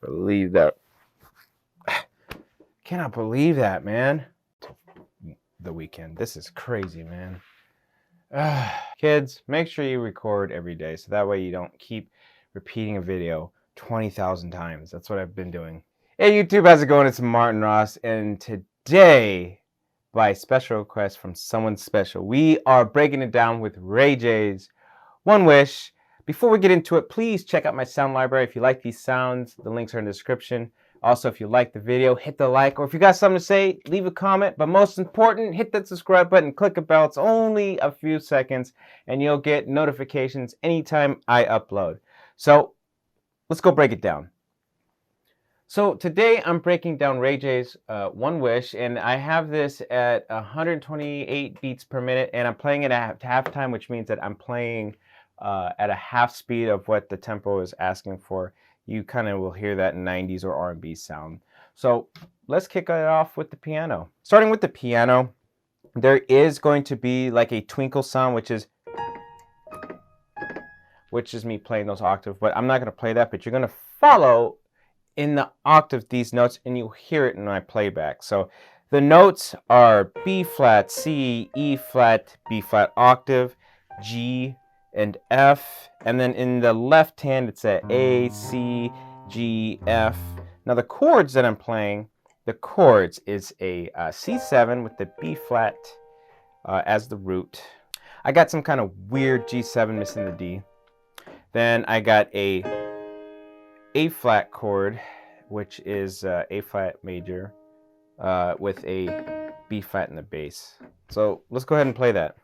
believe that. Cannot believe that, man. The weekend. This is crazy, man. Kids, make sure you record every day so that way you don't keep repeating a video 20,000 times. That's what I've been doing. Hey YouTube, how's it going? It's Martin Ross, and today, by special request from someone special, we are breaking it down with Ray J's One Wish. Before we get into it, please check out my sound library. If you like these sounds, the links are in the description. Also, if you like the video, hit the like, or if you got something to say, leave a comment. But most important, hit that subscribe button, click a bell. It's only a few seconds, and you'll get notifications anytime I upload. So let's go break it down. So today I'm breaking down Ray J's One Wish, and I have this at 128 beats per minute, and I'm playing it at halftime, which means that I'm playing at a half speed of what the tempo is asking for. You kind of will hear that 90s or R&B sound. So let's kick it off with the piano. Starting with the piano, there is going to be like a twinkle sound, which is me playing those octaves, but I'm not going to play that, but you're going to follow in the octave these notes, and you'll hear it in my playback. So the notes are B flat, C, E flat, B flat octave, G, and F, and then in the left hand it's A, C, G, F. Now the chords that I'm playing, the chords is a C7 with the B flat as the root. I got some kind of weird G7 missing the D. Then I got a flat chord, which is A flat major with a B flat in the bass. So let's go ahead and play that.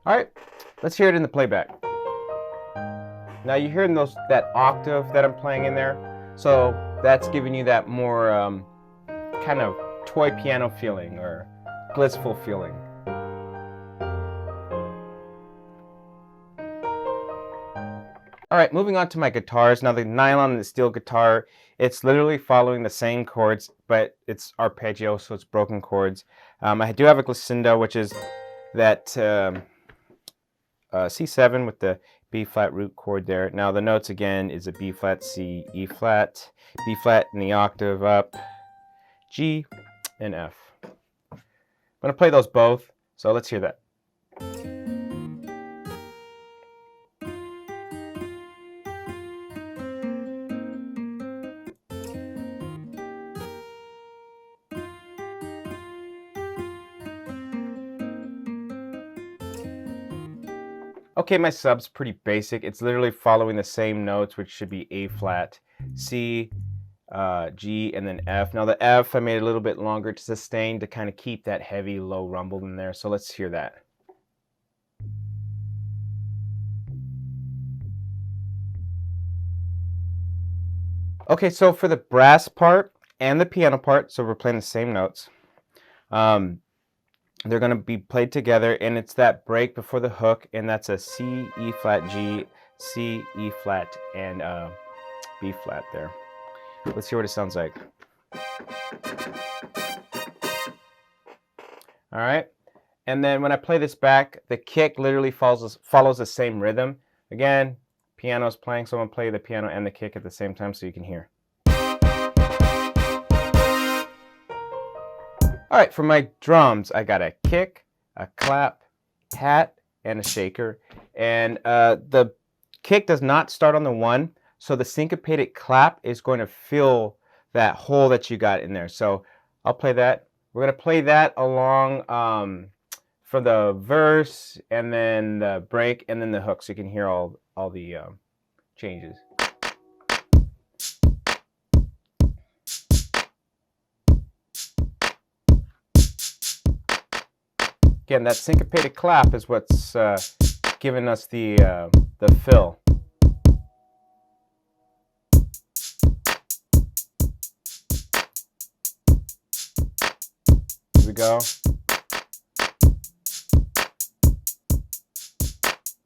All right, let's hear it in the playback. Now you're hearing that octave that I'm playing in there, so that's giving you that more kind of toy piano feeling or blissful feeling. All right, moving on to my guitars. Now the nylon and the steel guitar, it's literally following the same chords, but it's arpeggio, so it's broken chords. I do have a glissando, which is that C7 with the B flat root chord there. Now the notes again is a B flat, C, E flat, B flat in the octave up, G, and F. I'm going to play those both, so let's hear that. Okay, my sub's pretty basic. It's literally following the same notes, which should be A flat, C, G, and then F. Now the F I made a little bit longer to sustain to kind of keep that heavy low rumble in there. So let's hear that. Okay, so for the brass part and the piano part, so we're playing the same notes. They're going to be played together, and it's that break before the hook, and that's a C, E flat, G, C, E flat, and B flat there. Let's hear what it sounds like. All right, and then when I play this back, the kick literally follows the same rhythm. Again, piano's playing, so I'm going to play the piano and the kick at the same time so you can hear. All right, for my drums, I got a kick, a clap, hat, and a shaker. And the kick does not start on the one, so the syncopated clap is going to fill that hole that you got in there. So I'll play that. We're going to play that along for the verse, and then the break, and then the hook, so you can hear all the changes. Again, that syncopated clap is what's giving us the fill. Here we go.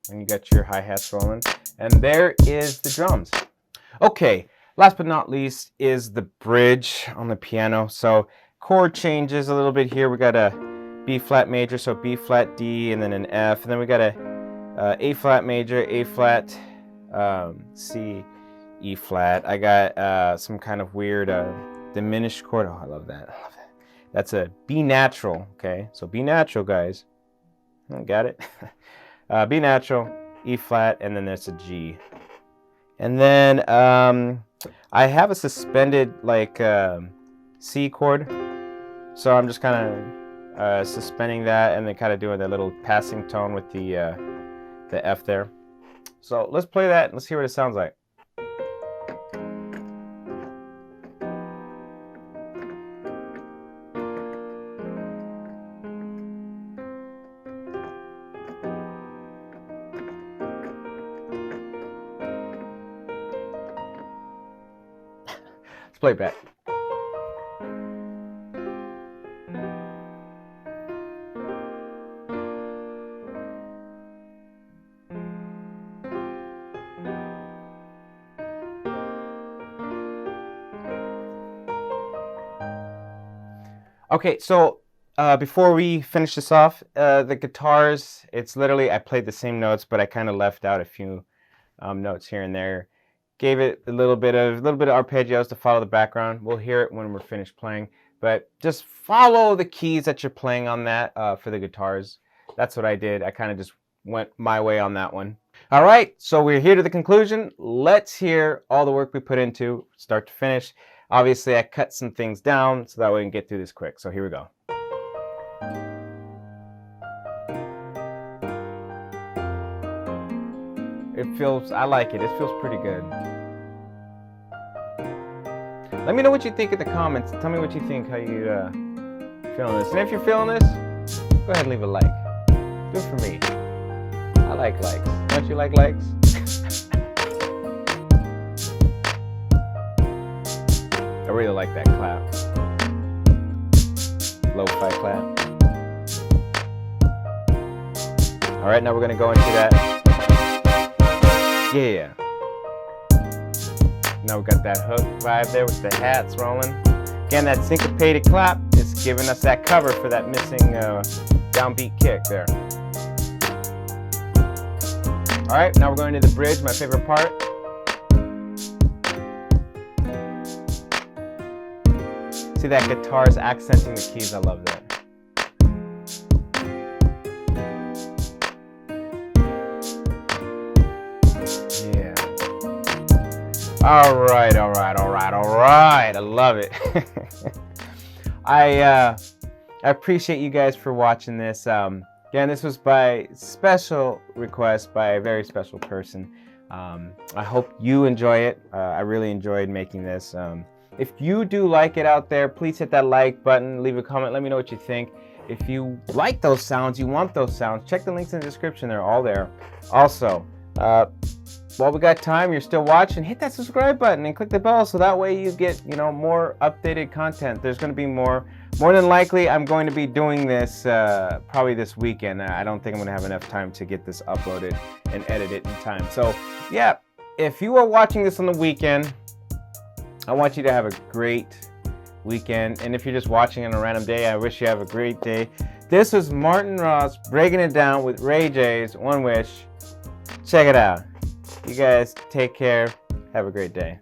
And you got your hi-hats rolling. And there is the drums. Okay, last but not least is the bridge on the piano. So chord changes a little bit here. We got a B flat major, so B flat D, and then an F, and then we got a flat major, A flat, C, E flat. I got some kind of weird diminished chord. Oh, I love that. I love that. That's a B natural. Okay, so B natural, guys. Got it. B natural, E flat, and then there's a G. And then I have a suspended like C chord, so I'm just kind of suspending that and then kind of doing that little passing tone with the F there. So let's play that and let's hear what it sounds like. Let's play it back. Okay, so before we finish this off, the guitars, it's literally, I played the same notes, but I kind of left out a few notes here and there. Gave it a little bit of arpeggios to follow the background. We'll hear it when we're finished playing, but just follow the keys that you're playing on that for the guitars. That's what I did. I kind of just went my way on that one. All right, so we're here to the conclusion. Let's hear all the work we put into start to finish. Obviously, I cut some things down so that way we can get through this quick. So here we go. It feels, I like it. It feels pretty good. Let me know what you think in the comments. Tell me what you think, how you feeling this. And if you're feeling this, go ahead and leave a like. Do it for me. I like likes. Don't you like likes? I really like that clap. Lo-fi clap. All right, now we're gonna go into that. Yeah. Now we got that hook vibe there with the hats rolling. Again, that syncopated clap is giving us that cover for that missing downbeat kick there. All right, now we're going to the bridge, my favorite part. See that guitar's accenting the keys, I love that. Yeah. All right. I love it. I appreciate you guys for watching this. Again, this was by special request by a very special person. I hope you enjoy it. I really enjoyed making this. If you do like it out there, please hit that like button, leave a comment, let me know what you think. If you like those sounds, you want those sounds, check the links in the description, they're all there. Also, while we got time, you're still watching, hit that subscribe button and click the bell so that way you get, more updated content. There's going to be more than likely, I'm going to be doing this probably this weekend. I don't think I'm going to have enough time to get this uploaded and edit it in time. So, yeah, if you are watching this on the weekend, I want you to have a great weekend. And if you're just watching on a random day, I wish you have a great day. This was Martin Ross breaking it down with Ray J's One Wish. Check it out. You guys take care. Have a great day.